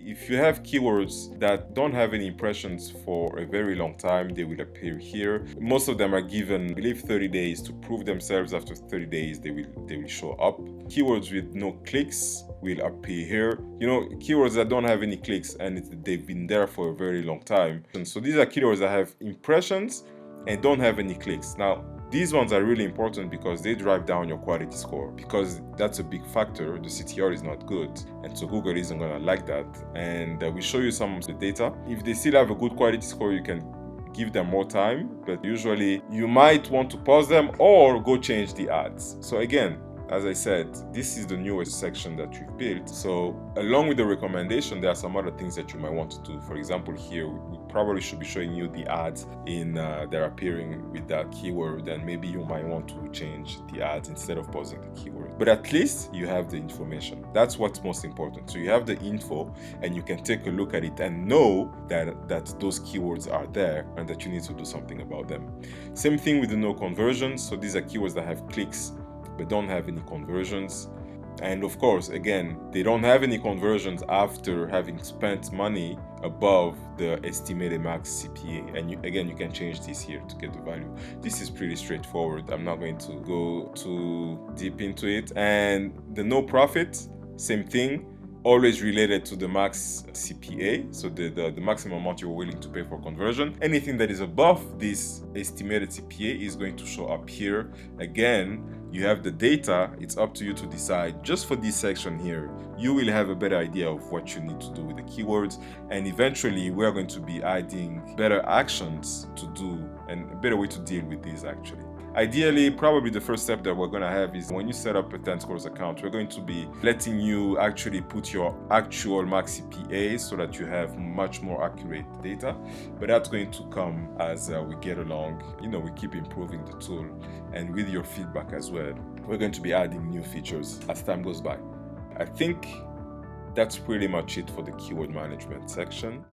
If you have keywords that don't have any impressions for a very long time, they will appear here. Most of them are given, I believe, 30 days to prove themselves. After 30 days, they will show up. Keywords with no clicks will appear here. Keywords that don't have any clicks and they've been there for a very long time. And so these are keywords that have impressions and don't have any clicks. Now, these ones are really important because they drive down your quality score, because that's a big factor. The CTR is not good, and so Google isn't going to like that. And we show you some of the data. If they still have a good quality score, you can give them more time, but usually you might want to pause them or go change the ads. So again, as I said, this is the newest section that we've built. So along with the recommendation, there are some other things that you might want to do. For example, here, we probably should be showing you the ads they're appearing with that keyword, and maybe you might want to change the ads instead of pausing the keyword. But at least you have the information. That's what's most important. So you have the info and you can take a look at it and know that those keywords are there and that you need to do something about them. Same thing with the no conversions. So these are keywords that have clicks but don't have any conversions. And of course, again, they don't have any conversions after having spent money above the estimated max CPA. And you can change this here to get the value. This is pretty straightforward. I'm not going to go too deep into it. And the no profit, same thing. Always related to the max CPA, so the maximum amount you're willing to pay for conversion. Anything that is above this estimated CPA is going to show up here. Again, you have the data, it's up to you to decide. Just for this section here, you will have a better idea of what you need to do with the keywords, and eventually we're going to be adding better actions to do and a better way to deal with these actually. Ideally, probably the first step that we're going to have is when you set up a 10 scores account, we're going to be letting you actually put your actual max CPA so that you have much more accurate data. But that's going to come as we get along. We keep improving the tool, and with your feedback as well, we're going to be adding new features as time goes by. I think that's pretty much it for the keyword management section.